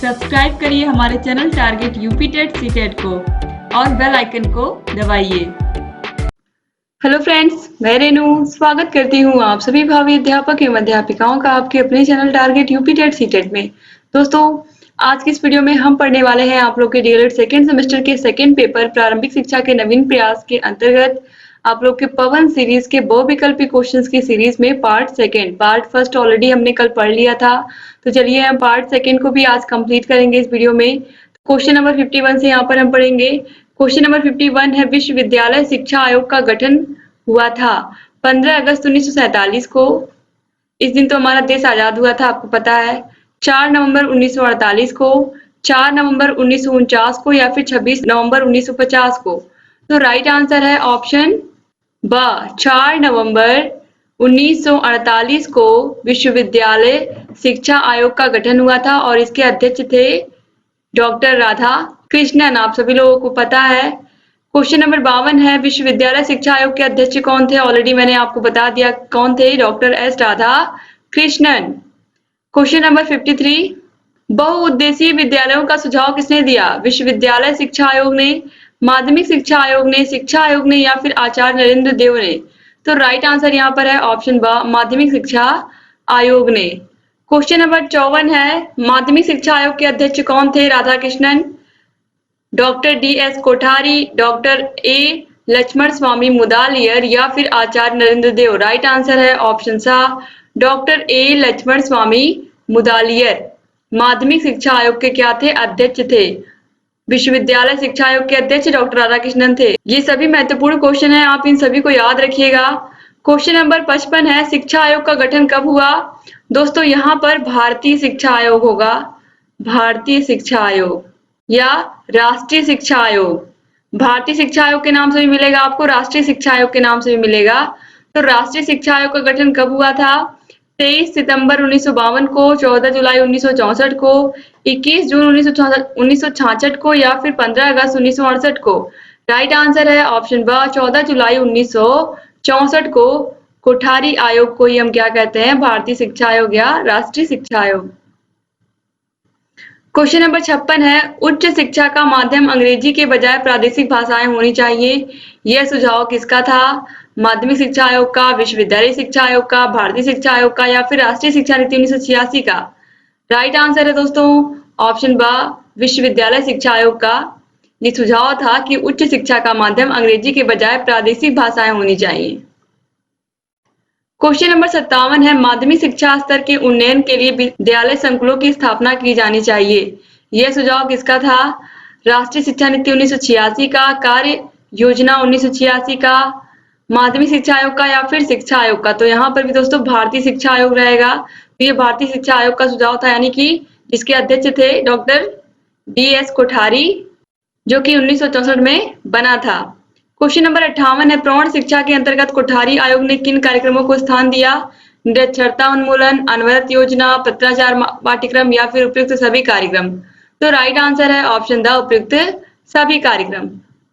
Subscribe करिए हमारे channel target UP TET CTET को और बेल आइकन को दबाइए। हेलो फ्रेंड्स, मैं रेनू स्वागत करती हूँ आप सभी भावी अध्यापक एवं अध्यापिकाओं का आपके अपने channel target UP TET CTET में। दोस्तों, आज की इस वीडियो में हम पढ़ने वाले हैं आप लोग के डीएलएड सेकेंड सेमेस्टर के सेकेंड पेपर प्रारंभिक शिक्षा के नवीन प्रयास के अंतर्गत आप लोग के पवन सीरीज के बहुविकल्पी क्वेश्चंस की सीरीज में part second. Part first already हमने कल पढ़ लिया था, तो चलिए हम पार्ट सेकेंड को भी आज कंप्लीट करेंगे इस वीडियो में। क्वेश्चन नंबर 51 से यहाँ पर हम पढ़ेंगे। क्वेश्चन नंबर 51 है, विश्वविद्यालय शिक्षा आयोग का गठन हुआ था 15 अगस्त 1947 को। इस दिन तो हमारा देश आजाद हुआ था, आपको पता है। 4 नवंबर 1948 को, 4 नवंबर 1949 को या फिर 26 नवंबर 1950 को। तो राइट आंसर है ऑप्शन ब, 4 नवंबर 1948 को विश्वविद्यालय शिक्षा आयोग का गठन हुआ था और इसके अध्यक्ष थे डॉक्टर राधा कृष्णन। आप सभी लोगों को पता है। क्वेश्चन नंबर 52 है, विश्वविद्यालय शिक्षा आयोग के अध्यक्ष कौन थे? ऑलरेडी मैंने आपको बता दिया कौन थे, doctor S Radha Krishnan. Question number 53, बहुउद्देशीय विद्यालयों का सुझाव किसने दिया? विश्वविद्यालय शिक्षा आयोग ने, माध्यमिक शिक्षा आयोग ने, शिक्षा आयोग ने या फिर आचार्य नरेंद्र देव ने? तो राइट आंसर यहाँ पर है ऑप्शन ब, माध्यमिक शिक्षा आयोग ने। क्वेश्चन नंबर 54 है, माध्यमिक शिक्षा आयोग के अध्यक्ष कौन थे? Radhakrishnan, doctor D S. Kothari, doctor A. Lakshman Swami Mudaliar या फिर आचार्य नरेंद्र देव? राइट आंसर है ऑप्शन सा, डॉक्टर ए. लक्ष्मण स्वामी मुदालियर माध्यमिक शिक्षा आयोग के क्या थे? अध्यक्ष थे। विश्वविद्यालय शिक्षा आयोग के अध्यक्ष डॉक्टर राधाकृष्णन थे। ये सभी महत्वपूर्ण क्वेश्चन है, आप इन सभी को याद रखिएगा। क्वेश्चन नंबर 55 है, शिक्षा आयोग का गठन कब हुआ? दोस्तों, यहाँ पर भारतीय शिक्षा आयोग होगा, भारतीय शिक्षा आयोग या राष्ट्रीय शिक्षा आयोग। भारतीय शिक्षा आयोग के नाम से भी मिलेगा आपको, राष्ट्रीय शिक्षा आयोग के नाम से भी मिलेगा। तो राष्ट्रीय शिक्षा आयोग का गठन कब हुआ था? 23 सितंबर 1952 को, 14 जुलाई 1964 को, 21 जून 1966 को या फिर 15 अगस्त 1968 को? राइट आंसर है ऑप्शन ब, 14 जुलाई 1964 को कोठारी आयोग को ही हम क्या कहते हैं? भारतीय शिक्षा आयोग या राष्ट्रीय शिक्षा आयोग। क्वेश्चन नंबर 56 है, उच्च शिक्षा का माध्यम अंग्रेजी के बजाय प्रादेशिक भाषाएं होनी चाहिए। यह सुझाव किसका था? माध्यमिक शिक्षा आयोग का, विश्वविद्यालय शिक्षा आयोग का, भारतीय शिक्षा आयोग का या फिर राष्ट्रीय शिक्षा नीति 1986 का? राइट आंसर है दोस्तों ऑप्शन ब, विश्वविद्यालय शिक्षा आयोग का। ये सुझाव था कि उच्च शिक्षा का माध्यम अंग्रेजी के बजाय प्रादेशिक भाषाएं होनी चाहिए। क्वेश्चन नंबर 57 है, माध्यमिक शिक्षा स्तर के उन्नयन के लिए विद्यालय संकुलों की स्थापना की जानी चाहिए। यह सुझाव किसका था? राष्ट्रीय शिक्षा नीति 1986 का, कार्य योजना 1986 का, माध्यमिक शिक्षा आयोग का या फिर शिक्षा आयोग का? तो यहाँ पर भी दोस्तों भारतीय शिक्षा आयोग रहेगा। तो ये भारतीय शिक्षा आयोग का सुझाव था, यानी कि जिसके अध्यक्ष थे डॉक्टर डी.एस. कोठारी, जो कि 1964 में बना था। क्वेश्चन नंबर 58 है, प्रौढ़ शिक्षा के अंतर्गत कोठारी आयोग ने किन कार्यक्रमों को स्थान दिया? निरक्षरता उन्मूलन, अनवरत योजना, पत्राचार पाठ्यक्रम या फिर उपयुक्त सभी कार्यक्रम? तो राइट आंसर है ऑप्शन द, उपयुक्त सभी कार्यक्रम।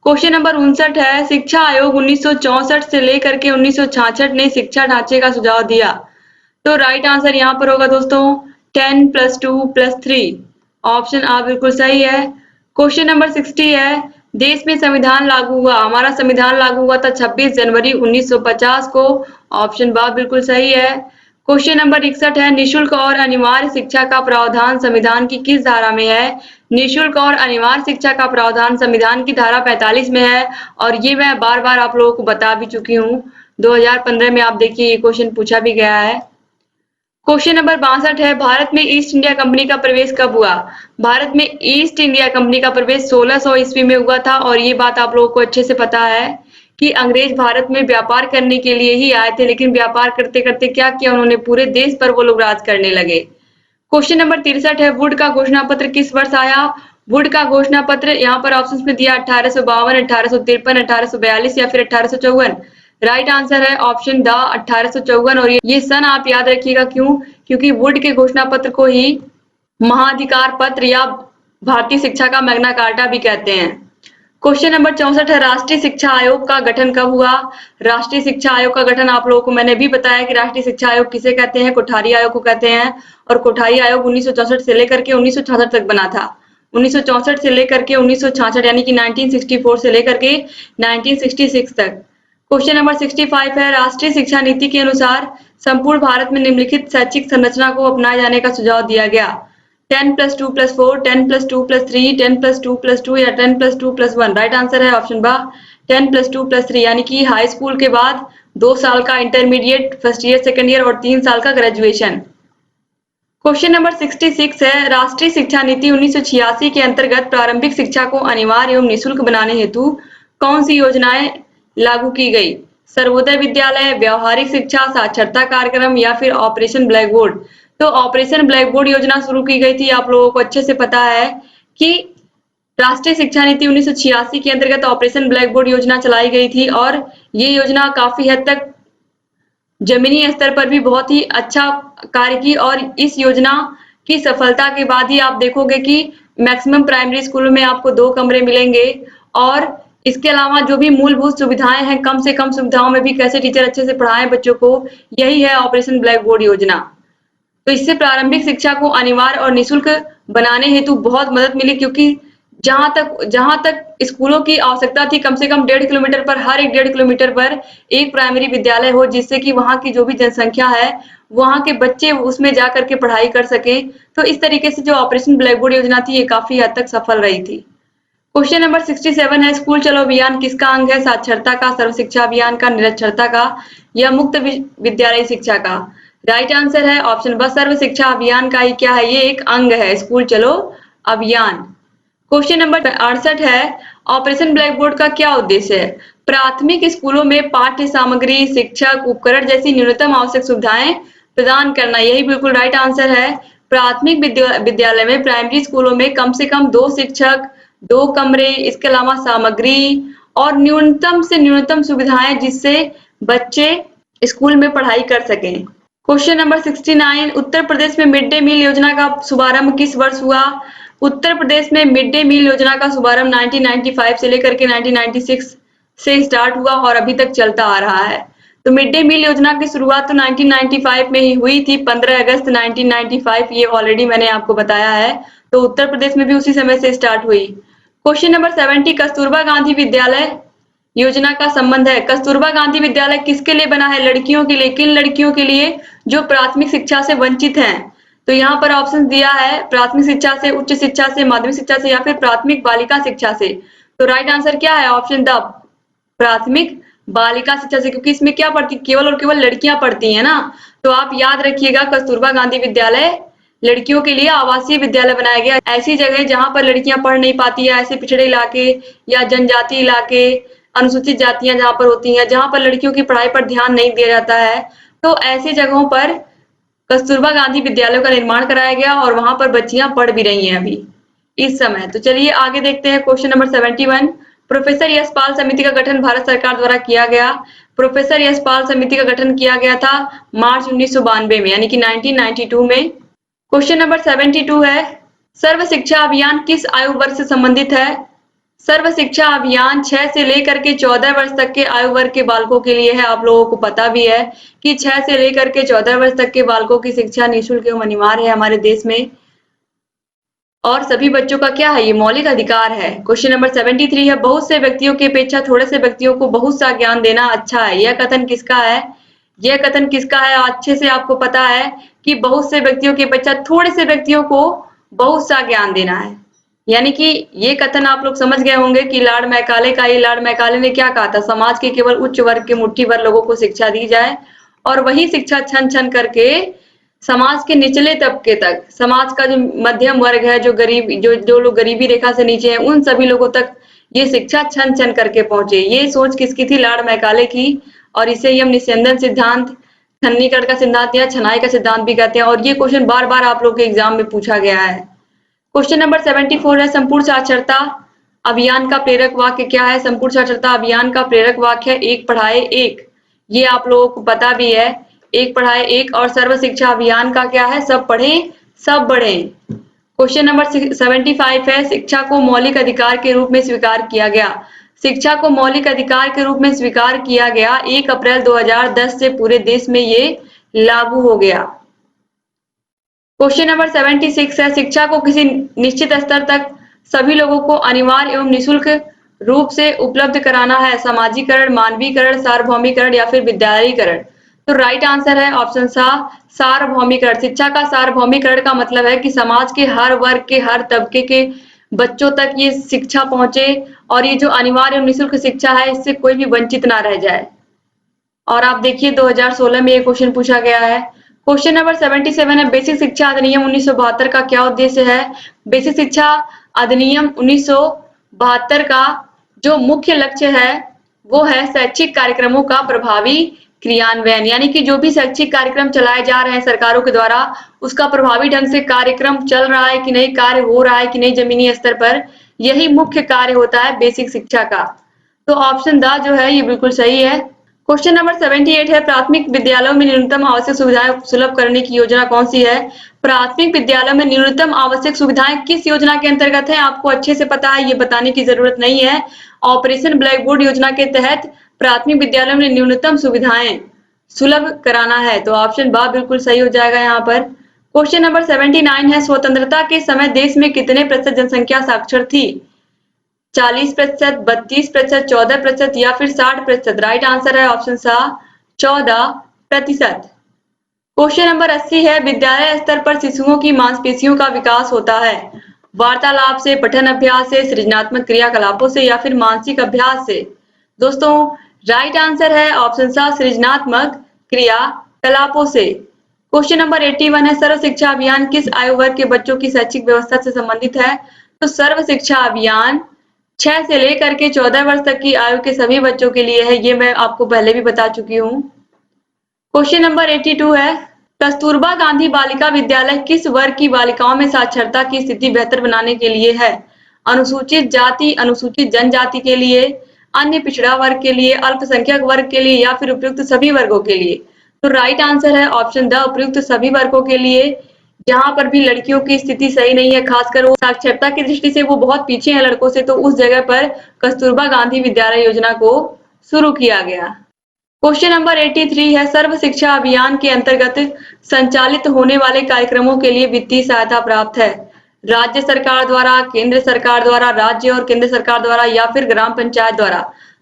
क्वेश्चन नंबर 59 है, शिक्षा आयोग 1964 से लेकर के 1966 ने शिक्षा ढांचे का सुझाव दिया। तो राइट आंसर यहाँ पर होगा दोस्तों 10+2+3। ऑप्शन आ बिल्कुल सही है। क्वेश्चन नंबर 60 है, देश में संविधान लागू हुआ, हमारा संविधान लागू हुआ था 26 जनवरी 1950 को। ऑप्शन बा बिल्कुल सही है। क्वेश्चन नंबर 61 है, निःशुल्क और अनिवार्य शिक्षा का प्रावधान संविधान की किस धारा में है? निःशुल्क और अनिवार्य शिक्षा का प्रावधान संविधान की धारा 45 में है और ये मैं बार बार आप लोगों को बता भी चुकी हूँ। 2015 में आप देखिए ये क्वेश्चन पूछा भी गया है। क्वेश्चन नंबर 62 है, भारत में ईस्ट इंडिया कंपनी का प्रवेश कब हुआ? भारत में ईस्ट इंडिया कंपनी का प्रवेश 1600 ईस्वी में हुआ था और ये बात आप लोगों को अच्छे से पता है कि अंग्रेज भारत में व्यापार करने के लिए ही आए थे, लेकिन व्यापार करते करते क्या किया उन्होंने? पूरे देश पर वो लोग राज करने लगे। क्वेश्चन नंबर 63 है, वुड का घोषणा पत्र किस वर्ष आया? वुड का घोषणा पत्र यहाँ पर ऑप्शन में दिया 1852, 1853, 1842 या फिर 1854? राइट आंसर है ऑप्शन द, 1854। और ये सन आप याद रखिएगा, क्यों? क्योंकि वुड के घोषणा पत्र को ही महाधिकार पत्र या भारतीय शिक्षा का मैग्ना कार्टा भी कहते हैं। क्वेश्चन नंबर 64 है, राष्ट्रीय शिक्षा आयोग का गठन कब हुआ? राष्ट्रीय शिक्षा आयोग का गठन आप लोगों को मैंने भी बताया कि राष्ट्रीय शिक्षा आयोग किसे कहते हैं, कोठारी आयोग को कहते हैं। और कोठारी आयोग 1964 से लेकर के 1966 तक बना था। 1964 से लेकर के 1966 यानी कि 1964 से लेकर के 1966 तक। क्वेश्चन नंबर 65 है, राष्ट्रीय शिक्षा नीति के अनुसार संपूर्ण भारत में निम्नलिखित शैक्षिक संरचना को अपनाए जाने का सुझाव दिया गया। 10+2+4, 10+2+3, 10+2+2 या 10+2+1। राइट आंसर है ऑप्शन बा 10+2+3 यानी कि हाई स्कूल के बाद 2 साल का intermediate, first year, second year और 3 साल का ग्रेजुएशन। क्वेश्चन नंबर 66 है, राष्ट्रीय शिक्षा नीति 1986 के अंतर्गत प्रारंभिक शिक्षा को अनिवार्य एवं निःशुल्क बनाने हेतु कौन सी योजनाएं लागू की गई? सर्वोदय विद्यालय, व्यावहारिक शिक्षा, साक्षरता कार्यक्रम या फिर ऑपरेशन ब्लैक बोर्ड। तो ऑपरेशन ब्लैक बोर्ड योजना शुरू की गई थी। आप लोगों को अच्छे से पता है कि राष्ट्रीय शिक्षा नीति 1986 के अंतर्गत ऑपरेशन ब्लैक बोर्ड योजना चलाई गई थी और ये योजना काफी हद तक जमीनी स्तर पर भी बहुत ही अच्छा कार्य की। और इस योजना की सफलता के बाद ही आप देखोगे कि मैक्सिमम प्राइमरी स्कूलों में आपको 2 कमरे मिलेंगे और इसके अलावा जो भी मूलभूत सुविधाएं हैं, कम से कम सुविधाओं में भी कैसे टीचर अच्छे से पढ़ाएं बच्चों को, यही है ऑपरेशन ब्लैक बोर्ड योजना। तो इससे प्रारंभिक शिक्षा को अनिवार्य और निःशुल्क बनाने हेतु बहुत मदद मिली, क्योंकि जहां तक स्कूलों की आवश्यकता थी, कम से कम 1.5 किलोमीटर पर, हर एक 1.5 किलोमीटर पर एक प्राइमरी विद्यालय हो, जिससे कि वहां की जो भी जनसंख्या है वहां के बच्चे उसमें जा करके पढ़ाई कर सके। तो इस तरीके से जो ऑपरेशन ब्लैक बोर्ड योजना थी ये काफी हद तक सफल रही थी। क्वेश्चन नंबर 67 है, स्कूल चलो अभियान किसका अंग है? साक्षरता का, सर्व शिक्षा अभियान का, निरक्षरता का या मुक्त विद्यालय शिक्षा का? राइट आंसर है ऑप्शन बस सर्व शिक्षा अभियान का ही क्या है, ये एक अंग है स्कूल चलो अभियान। क्वेश्चन नंबर 68 है, ऑपरेशन ब्लैक बोर्ड का क्या उद्देश्य है? प्राथमिक स्कूलों में पाठ्य सामग्री, शिक्षक, उपकरण जैसी न्यूनतम आवश्यक सुविधाएं प्रदान करना। यही बिल्कुल राइट आंसर है। प्राथमिक विद्यालय में, प्राइमरी स्कूलों में कम से कम 2 शिक्षक, 2 कमरे, इसके अलावा सामग्री और न्यूनतम से न्यूनतम सुविधाएं जिससे बच्चे स्कूल में पढ़ाई कर सकें। क्वेश्चन नंबर 69, उत्तर प्रदेश में मिड डे मील योजना का शुभारंभ किस वर्ष हुआ? उत्तर प्रदेश में मिड डे मील योजना का शुभारंभ 1995 से लेकर के 1996 से स्टार्ट हुआ और अभी तक चलता आ रहा है। तो मिड डे मील योजना की शुरुआत तो 1995 में ही हुई थी, 15 अगस्त 1995, ये ऑलरेडी मैंने आपको बताया है। तो उत्तर प्रदेश में भी उसी समय से स्टार्ट हुई। क्वेश्चन नंबर 70, कस्तूरबा गांधी विद्यालय योजना का संबंध है। कस्तूरबा गांधी विद्यालय किसके लिए बना है? लड़कियों के लिए। किन लड़कियों के लिए? जो प्राथमिक शिक्षा से वंचित हैं। तो यहाँ पर ऑप्शन दिया है प्राथमिक शिक्षा से, उच्च शिक्षा से, माध्यमिक शिक्षा से या फिर प्राथमिक बालिका शिक्षा से। तो राइट आंसर क्या है? ऑप्शन द प्राथमिक बालिका शिक्षा से, क्योंकि इसमें क्या पढ़ती, केवल और केवल लड़कियां पढ़ती हैं ना। तो आप याद रखिएगा, कस्तूरबा गांधी विद्यालय लड़कियों के लिए आवासीय विद्यालय बनाया गया। ऐसी जगह जहां पर लड़कियां पढ़ नहीं पाती है, ऐसे पिछड़े इलाके या जनजाति इलाके, अनुसूचित जातियां जहां पर होती हैं, जहां पर लड़कियों की पढ़ाई पर ध्यान नहीं दिया जाता है, तो ऐसी जगहों पर कस्तूरबा गांधी विद्यालयों का निर्माण कराया गया और वहां पर बच्चियां पढ़ भी रही हैं अभी इस समय। तो चलिए आगे देखते हैं क्वेश्चन नंबर 71, प्रोफेसर यशपाल समिति का गठन भारत सरकार द्वारा किया गया। प्रोफेसर यशपाल समिति का गठन किया गया था मार्च 1992 में, यानी कि 1992 में। क्वेश्चन नंबर 72 है, सर्व शिक्षा अभियान किस आयु वर्ग से संबंधित है? सर्व शिक्षा अभियान 6 से लेकर के 14 वर्ष तक के आयु वर्ग के बालकों के लिए है। आप लोगों को पता भी है कि 6 से लेकर के 14 वर्ष तक के बालकों की शिक्षा निःशुल्क एवं अनिवार्य है हमारे देश में, और सभी बच्चों का क्या है, ये मौलिक अधिकार है। क्वेश्चन नंबर 73 है, बहुत से व्यक्तियों की अपेक्षा थोड़े से व्यक्तियों को बहुत सा ज्ञान देना अच्छा है। यह कथन किसका है? यह कथन किसका है? अच्छे से आपको पता है कि बहुत से व्यक्तियों की अपेक्षा थोड़े से व्यक्तियों को बहुत सा ज्ञान देना है। यानी कि ये कथन आप लोग समझ गए होंगे कि लॉर्ड मैकाले का। ये लॉर्ड मैकाले ने क्या कहा था? समाज के केवल उच्च वर्ग के मुट्ठी भर लोगों को शिक्षा दी जाए और वही शिक्षा छन छन करके समाज के निचले तबके तक, समाज का जो मध्यम वर्ग है, जो गरीब, जो लोग गरीबी रेखा से नीचे हैं, उन सभी लोगों तक ये शिक्षा छन छन करके पहुंचे। ये सोच किसकी थी? लॉर्ड मैकाले की। और इसे ही हम निस्यंदन सिद्धांत, छन्नीकरण का सिद्धांत या छनाई का सिद्धांत भी कहते हैं। और ये क्वेश्चन बार बार आप लोग के एग्जाम में पूछा गया है। क्वेश्चन नंबर 74 है, संपूर्ण साक्षरता अभियान का प्रेरक वाक्य क्या है? संपूर्ण साक्षरता अभियान का प्रेरक वाक्य है, एक पढ़ाए एक। ये आप लोगों को पता भी है, एक पढ़ाए एक। और सर्व शिक्षा अभियान का क्या है? सब पढ़ें सब बढ़ें। क्वेश्चन नंबर 75 है, शिक्षा को मौलिक अधिकार के रूप में स्वीकार किया गया। शिक्षा को मौलिक अधिकार के रूप में स्वीकार किया गया 1 अप्रैल 2010 से पूरे देश में ये लागू हो गया। क्वेश्चन नंबर 76 है, शिक्षा को किसी निश्चित स्तर तक सभी लोगों को अनिवार्य एवं निःशुल्क रूप से उपलब्ध कराना है, समाजीकरण, मानवीकरण, सार्वभौमिकरण या फिर विद्यालयीकरण। तो राइट आंसर है ऑप्शन सा सार्वभौमिकरण। शिक्षा का सार्वभौमिकरण का मतलब है कि समाज के हर वर्ग के हर तबके के बच्चों तक ये शिक्षा पहुंचे और ये जो अनिवार्य एवं निःशुल्क शिक्षा है इससे कोई भी वंचित ना रह जाए। और आप देखिए 2016 में ये क्वेश्चन पूछा गया है। क्वेश्चन नंबर 77 है, बेसिक शिक्षा अधिनियम 1972 का क्या उद्देश्य है। बेसिक शिक्षा अधिनियम 1972 का जो मुख्य लक्ष्य है वो है शैक्षिक कार्यक्रमों का प्रभावी क्रियान्वयन, यानी कि जो भी शैक्षिक कार्यक्रम चलाए जा रहे हैं सरकारों के द्वारा उसका प्रभावी ढंग से कार्यक्रम चल रहा है कि नहीं, कार्य हो रहा है कि नहीं जमीनी स्तर पर, यही मुख्य कार्य होता है बेसिक शिक्षा का। तो ऑप्शन द जो है ये बिल्कुल सही है। क्वेश्चन नंबर 78 है, प्राथमिक विद्यालयों में न्यूनतम आवश्यक सुविधाएं सुलभ करने की योजना कौन सी है। प्राथमिक विद्यालयों में न्यूनतम आवश्यक सुविधाएं किस योजना के अंतर्गत है, आपको अच्छे से पता है, ये बताने की जरूरत नहीं है। ऑपरेशन ब्लैक बोर्ड योजना के तहत प्राथमिक विद्यालयों में न्यूनतम सुविधाएं सुलभ कराना है। तो ऑप्शन बा बिल्कुल सही हो जाएगा यहाँ पर। क्वेश्चन नंबर 79 है, स्वतंत्रता के समय देश में कितने प्रतिशत जनसंख्या साक्षर थी। 40%, 32%, 14% या फिर 60%। राइट आंसर है ऑप्शन सा 14%। क्वेश्चन नंबर 80 है, विद्यालय स्तर पर शिशुओं की मांसपेशियों का विकास होता है वार्तालाप से, पठन अभ्यास से, सृजनात्मक क्रियाकलापों से या फिर मानसिक अभ्यास से। दोस्तों राइट आंसर है ऑप्शन सा सृजनात्मक क्रियाकलापों से। क्वेश्चन नंबर 81 है, सर्व शिक्षा अभियान किस आयु वर्ग के बच्चों की शैक्षिक व्यवस्था से संबंधित है। तो सर्व शिक्षा अभियान 6 से लेकर के 14 वर्ष तक की आयु के सभी बच्चों के लिए है, ये मैं आपको पहले भी बता चुकी हूँ। क्वेश्चन नंबर 82 है, कस्तूरबा गांधी बालिका विद्यालय किस वर्ग की बालिकाओं में साक्षरता की स्थिति बेहतर बनाने के लिए है। अनुसूचित जाति, अनुसूचित जनजाति के लिए, अन्य पिछड़ा वर्ग के लिए, अल्पसंख्यक वर्ग के लिए या फिर उपयुक्त सभी वर्गों के लिए। तो राइट आंसर है ऑप्शन द उपयुक्त सभी वर्गों के लिए। जहां पर भी लड़कियों की स्थिति सही नहीं है, खासकर वो साक्षरता की दृष्टि से वो बहुत पीछे हैं लड़कों से, तो उस जगह पर कस्तूरबा गांधी विद्यालय योजना को शुरू किया गया। क्वेश्चन नंबर 83 है, सर्व शिक्षा अभियान के अंतर्गत संचालित होने वाले कार्यक्रमों के लिए वित्तीय सहायता प्राप्त है राज्य सरकार द्वारा, केंद्र सरकार द्वारा, राज्य और केंद्र सरकार द्वारा या फिर ग्राम पंचायत द्वारा।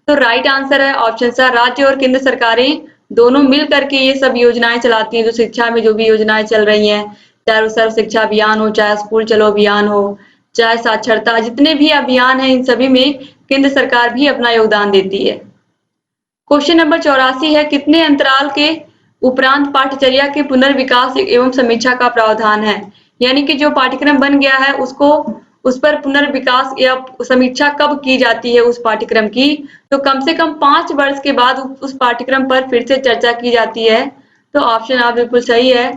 तो राइट आंसर है ऑप्शन सा राज्य और केंद्र सरकारें दोनों मिल करके ये सब योजनाएं चलाती हैं। जो शिक्षा में जो भी योजनाएं चल रही हैं, चाहे वो सर्व शिक्षा अभियान हो, चाहे स्कूल चलो अभियान हो, चाहे साक्षरता, जितने भी अभियान हैं इन सभी में केंद्र सरकार भी अपना योगदान देती है। क्वेश्चन नंबर 84 है, कितने अंतराल के उपरांत पाठ्यचर्या के पुनर्विकास एवं समीक्षा का प्रावधान है। यानी कि जो पाठ्यक्रम बन गया है उसको उस पर पुनर्विकास या समीक्षा कब की जाती है उस पाठ्यक्रम की। तो कम से कम 5 वर्ष के बाद उस पाठ्यक्रम पर फिर से चर्चा की जाती है। तो ऑप्शन आप बिल्कुल सही है।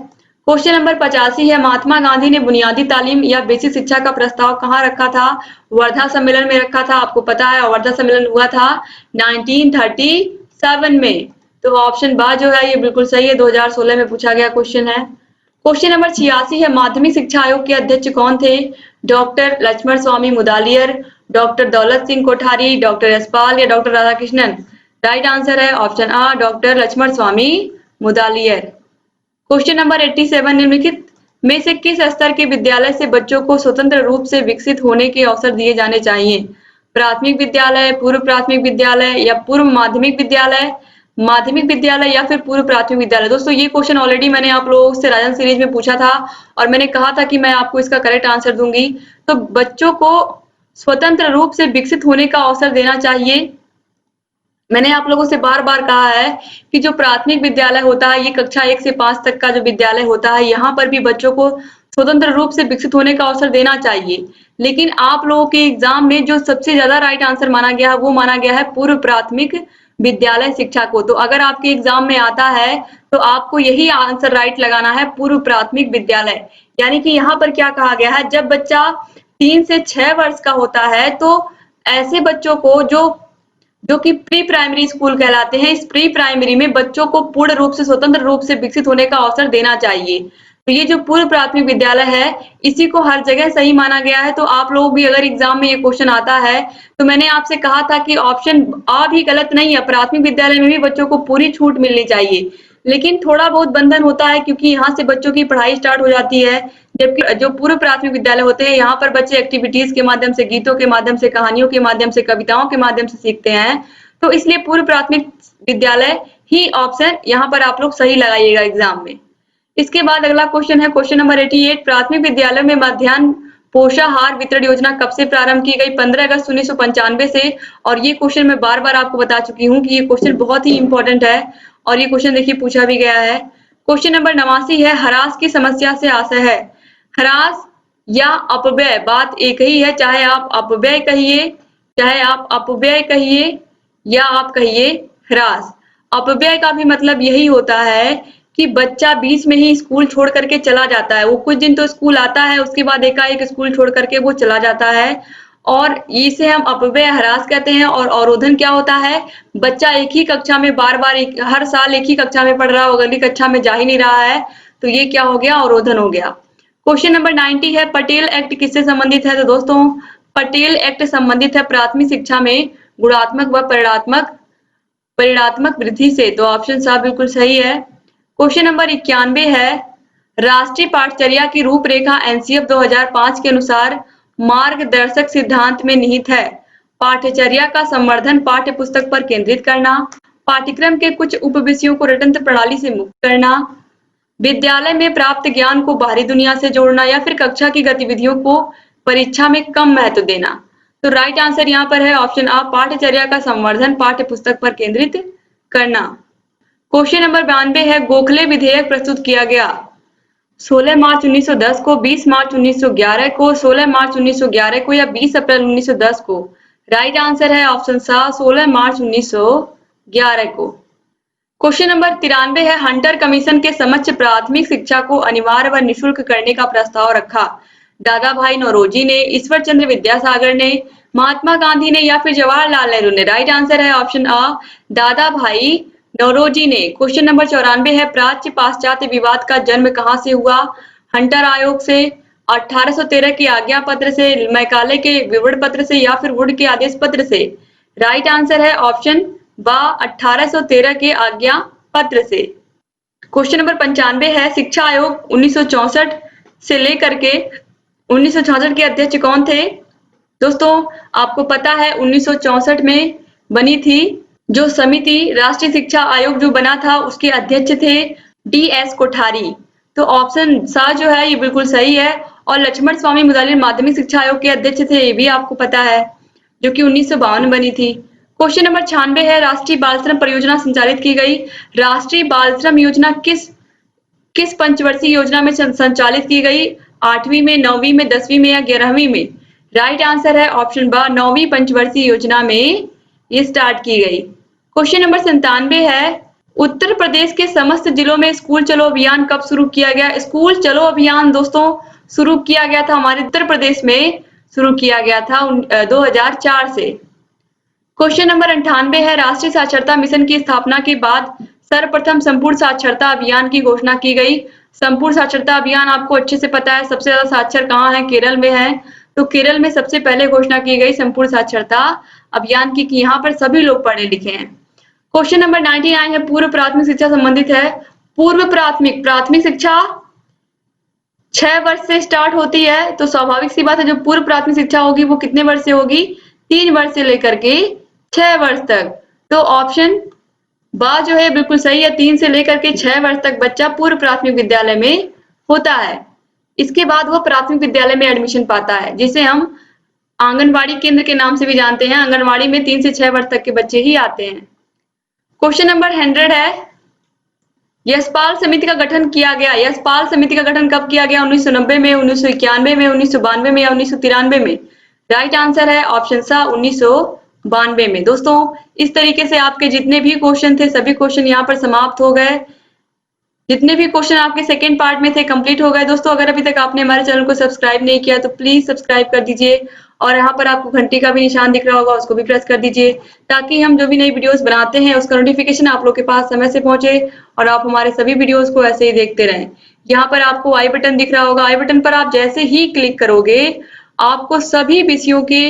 क्वेश्चन नंबर 85 है, महात्मा गांधी ने बुनियादी तालीम या बेसिक शिक्षा का प्रस्ताव कहाँ रखा था। वर्धा सम्मेलन में रखा था, आपको पता है वर्धा सम्मेलन हुआ था 1937 में। तो ऑप्शन बा जो है ये बिल्कुल सही है, 2016 में पूछा गया क्वेश्चन है। क्वेश्चन नंबर 86 है, माध्यमिक शिक्षा आयोग के अध्यक्ष कौन थे। Doctor Lakshman Swami Mudaliar, doctor Daulat Singh Kothari, doctor Yashpal या डॉक्टर राधाकृष्णन। राइट आंसर है ऑप्शन आ doctor Lakshman Swami Mudaliar. Question number 87, निम्नलिखित में से किस स्तर के विद्यालय से बच्चों को स्वतंत्र रूप से विकसित होने के अवसर दिए जाने चाहिए। प्राथमिक विद्यालय, पूर्व प्राथमिक विद्यालय या पूर्व माध्यमिक विद्यालय, माध्यमिक विद्यालय या फिर पूर्व प्राथमिक विद्यालय। दोस्तों ये क्वेश्चन ऑलरेडी मैंने आप लोगों से राजन सीरीज में पूछा था और मैंने कहा था कि मैं आपको इसका करेक्ट आंसर दूंगी। तो बच्चों को स्वतंत्र रूप से विकसित होने का अवसर देना चाहिए। मैंने आप लोगों से बार बार कहा है कि जो प्राथमिक विद्यालय होता है ये कक्षा 1 से 5 तक का जो विद्यालय होता है, यहाँ पर भी बच्चों को स्वतंत्र रूप से विकसित होने का अवसर देना चाहिए। लेकिन आप लोगों के एग्जाम में जो सबसे ज्यादा राइट आंसर माना गया है वो माना गया है पूर्व प्राथमिक विद्यालय शिक्षा को। तो अगर आपके एग्जाम में आता है तो आपको यही आंसर राइट लगाना है, पूर्व प्राथमिक विद्यालय। यानी कि यहाँ पर क्या कहा गया है, जब बच्चा 3 से 6 वर्ष का होता है तो ऐसे बच्चों को जो कि प्री प्राइमरी स्कूल कहलाते हैं, इस प्री प्राइमरी में बच्चों को पूर्ण रूप से स्वतंत्र रूप से विकसित होने का अवसर देना चाहिए। तो ये जो पूर्व प्राथमिक विद्यालय है इसी को हर जगह सही माना गया है। तो आप लोग भी अगर एग्जाम में ये क्वेश्चन आता है तो मैंने आपसे कहा था कि ऑप्शन आ भी गलत नहीं है, प्राथमिक विद्यालय में भी बच्चों को पूरी छूट मिलनी चाहिए, लेकिन थोड़ा बहुत बंधन होता है क्योंकि यहाँ से बच्चों की पढ़ाई स्टार्ट हो जाती है। जबकि जो पूर्व प्राथमिक विद्यालय होते हैं यहाँ पर बच्चे एक्टिविटीज के माध्यम से, गीतों के माध्यम से, कहानियों के माध्यम से, कविताओं के माध्यम से सीखते हैं। तो इसलिए पूर्व प्राथमिक विद्यालय ही ऑप्शन यहाँ पर आप लोग सही लगाइएगा एग्जाम में। इसके बाद अगला क्वेश्चन है क्वेश्चन नंबर 88। प्राथमिक विद्यालय में मध्याह्न पोषाहार वितरण योजना कब से प्रारंभ की गई? 15 अगस्त 1995 से। और ये क्वेश्चन मैं बार बार आपको बता चुकी हूँ कि ये क्वेश्चन बहुत ही इंपॉर्टेंट है और ये क्वेश्चन देखिए पूछा भी गया है। क्वेश्चन नंबर 89 है ह्रास की समस्या से आशय है। ह्रास या अपव्यय बात एक ही है, चाहे आप अपव्यय कहिए, चाहे आप अपव्यय कहिए या आप कहिए ह्रास। अपव्यय का भी मतलब यही होता है कि बच्चा बीच में ही स्कूल छोड़ करके चला जाता है। वो कुछ दिन तो स्कूल आता है, उसके बाद एकाएक स्कूल छोड़ करके वो चला जाता है, और इसे हम अपव्यय ह्रास कहते हैं। और अवरोधन क्या होता है? बच्चा एक ही कक्षा में बार बार हर साल एक ही कक्षा में पढ़ रहा हो, अगली कक्षा में जा ही नहीं रहा है, तो ये क्या हो गया? अवरोधन हो गया। क्वेश्चन नंबर 90 है पटेल एक्ट किससे संबंधित है? तो दोस्तों पटेल एक्ट संबंधित है प्राथमिक शिक्षा में गुणात्मक व परिणात्मक वृद्धि से। तो ऑप्शन साहब बिल्कुल सही है। क्वेश्चन नंबर 91 है राष्ट्रीय पाठचर्या की रूपरेखा एनसीएफ 2005 के अनुसार मार्गदर्शक सिद्धांत में निहित है। पाठ्यचर्या का संवर्धन, पाठ्य पुस्तक पर केंद्रित करना, पाठ्यक्रम के कुछ उपविषयों को रटंत्र प्रणाली से मुक्त करना, विद्यालय में प्राप्त ज्ञान को बाहरी दुनिया से जोड़ना, या फिर कक्षा की गतिविधियों को परीक्षा में कम महत्व देना। तो राइट आंसर यहाँ पर है ऑप्शन आ, पाठ्यचर्या का संवर्धन, पाठ्य पुस्तक पर केंद्रित करना। क्वेश्चन नंबर 92 है गोखले विधेयक प्रस्तुत किया गया 16 मार्च 1910 को, 20 मार्च 1911 को, 16 मार्च 1911 को या 20 अप्रैल 1910 को? राइट आंसर है ऑप्शन सा 16 मार्च 1911 को। क्वेश्चन नंबर 93 है हंटर कमीशन के समक्ष प्राथमिक शिक्षा को अनिवार्य व निःशुल्क करने का प्रस्ताव रखा। दादा भाई नौरोजी ने, ईश्वर चंद्र विद्यासागर ने, महात्मा गांधी ने या फिर जवाहरलाल नेहरू ने? राइट आंसर है ऑप्शन आ, दादा भाई नौरोजी ने। क्वेश्चन नंबर 94 है प्राच्य पाश्चात्य विवाद का जन्म कहाँ से हुआ? हंटर आयोग से, 1813 के आज्ञा पत्र से, मैकाले के विवरण पत्र से या फिर वुड के आदेश पत्र से? राइट आंसर है ऑप्शन बा 1813 के आज्ञा पत्र से। क्वेश्चन नंबर 95 है शिक्षा आयोग 1964 से लेकर के 1966 के अध्यक्ष कौन थे? दोस्तों आपको पता है 1964 में बनी थी जो समिति, राष्ट्रीय शिक्षा आयोग जो बना था उसके अध्यक्ष थे DS कोठारी। तो ऑप्शन सा जो है ये बिल्कुल सही है। और लक्ष्मण स्वामी मुदालिर माध्यमिक शिक्षा आयोग के अध्यक्ष थे, ये भी आपको पता है, जो कि 1952 बनी थी। क्वेश्चन नंबर 96 है राष्ट्रीय बाल श्रम परियोजना संचालित की गई। राष्ट्रीय बाल श्रम योजना किस पंचवर्षीय योजना में संचालित की गई? 8वीं में, 9वीं में, 10वीं में या 11वीं में? राइट आंसर है ऑप्शन बा 9वीं पंचवर्षीय योजना में ये स्टार्ट की गई। क्वेश्चन नंबर 97 है उत्तर प्रदेश के समस्त जिलों में स्कूल चलो अभियान कब शुरू किया गया? स्कूल चलो अभियान दोस्तों शुरू किया गया था हमारे उत्तर प्रदेश में, शुरू किया गया था 2004 से। क्वेश्चन नंबर 98 है राष्ट्रीय साक्षरता मिशन की स्थापना के बाद सर्वप्रथम संपूर्ण साक्षरता अभियान की घोषणा की गई। संपूर्ण साक्षरता अभियान आपको अच्छे से पता है, सबसे ज्यादा साक्षर कहाँ है? केरल में है। तो केरल में सबसे पहले घोषणा की गई संपूर्ण साक्षरता अभियान की, यहाँ पर सभी लोग पढ़े लिखे हैं। क्वेश्चन नंबर 99 है पूर्व प्राथमिक शिक्षा संबंधित है। पूर्व प्राथमिक शिक्षा 6 वर्ष से स्टार्ट होती है, तो स्वाभाविक सी बात है जो पूर्व प्राथमिक शिक्षा होगी वो कितने वर्ष से होगी? 3 वर्ष से लेकर के 6 वर्ष तक। तो ऑप्शन बा जो है बिल्कुल सही है, 3 से लेकर के 6 वर्ष तक बच्चा पूर्व प्राथमिक विद्यालय में होता है। इसके बाद वह प्राथमिक विद्यालय में एडमिशन पाता है, जिसे हम आंगनवाड़ी केंद्र के नाम से भी जानते हैं। आंगनवाड़ी में 3 से 6 वर्ष तक के बच्चे ही आते हैं। क्वेश्चन नंबर 100 है यशपाल समिति का गठन किया गया। यशपाल समिति का गठन कब किया गया? 1990 में, 1991 में, 1992 में या 1993 में? राइट आंसर है ऑप्शन सा 1992 में। दोस्तों इस तरीके से आपके जितने भी क्वेश्चन थे सभी क्वेश्चन यहाँ पर समाप्त हो गए। जितने भी क्वेश्चन आपके सेकेंड पार्ट में थे कंप्लीट हो गए। दोस्तों अगर अभी तक आपने हमारे चैनल को सब्सक्राइब नहीं किया तो प्लीज सब्सक्राइब कर दीजिए, और यहाँ पर आपको घंटी का भी निशान दिख रहा होगा उसको भी प्रेस कर दीजिए, ताकि हम जो भी नई वीडियोस बनाते हैं उसका नोटिफिकेशन आप लोग के पास समय से पहुंचे और आप हमारे सभी वीडियोस को ऐसे ही देखते रहें। यहाँ पर आपको आई बटन दिख रहा होगा। आई बटन पर आप जैसे ही क्लिक करोगे, आपको सभी विषयों के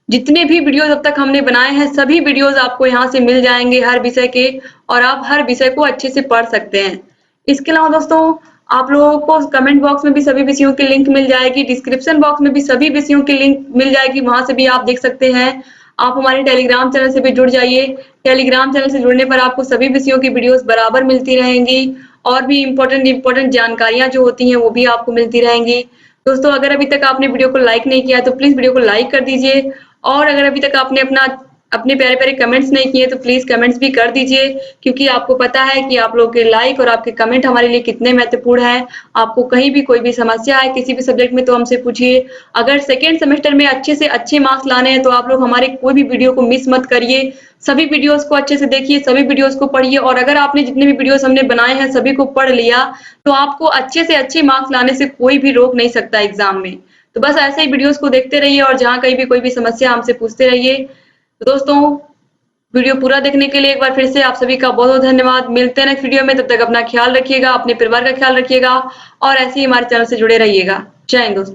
जितने भी वीडियोस अब तक हमने बनाए हैं, सभी वीडियोस आपको यहाँ से मिल जाएंगे हर विषय के, और आप हर विषय को अच्छे से पढ़ सकते हैं। इसके अलावा दोस्तों, आप लोगों को कमेंट बॉक्स में भी सभी विषयों की लिंक मिल जाएगी, डिस्क्रिप्शन बॉक्स में भी सभी विषयों की लिंक मिल जाएगी, वहां से भी आप देख सकते हैं। आप हमारे टेलीग्राम चैनल से भी जुड़ जाइए। टेलीग्राम चैनल से जुड़ने पर आपको सभी विषयों की वीडियोस बराबर मिलती रहेंगी, और भी इम्पोर्टेंट जानकारियां जो होती हैं वो भी आपको मिलती रहेंगी। दोस्तों, अगर अभी तक आपने वीडियो को लाइक नहीं किया तो प्लीज वीडियो को लाइक कर दीजिए, और अगर अभी तक आपने अपने प्यारे प्यारे कमेंट्स नहीं किए तो प्लीज कमेंट्स भी कर दीजिए, क्योंकि आपको पता है कि आप लोगों के लाइक और आपके कमेंट हमारे लिए कितने महत्वपूर्ण हैं। आपको कहीं भी कोई भी समस्या है किसी भी सब्जेक्ट में तो हमसे पूछिए। अगर सेकेंड सेमेस्टर में अच्छे से अच्छे मार्क्स लाने हैं तो आप लोग हमारे कोई भी वीडियो को मिस मत करिए, सभी वीडियोस को अच्छे से देखिए, सभी वीडियोस को पढ़िए, और अगर आपने जितने भी वीडियोस हमने बनाए हैं सभी को पढ़ लिया तो आपको अच्छे से अच्छे मार्क्स लाने से कोई भी रोक नहीं सकता एग्जाम में। तो बस ऐसे ही वीडियोस को देखते रहिए, और जहाँ कहीं भी कोई भी समस्या हमसे पूछते रहिए। तो दोस्तों, वीडियो पूरा देखने के लिए एक बार फिर से आप सभी का बहुत बहुत धन्यवाद। मिलते हैं नेक्स्ट वीडियो में, तब तक अपना ख्याल रखिएगा, अपने परिवार का ख्याल रखिएगा, और ऐसे ही हमारे चैनल से जुड़े रहिएगा। जय हिंद दोस्तों।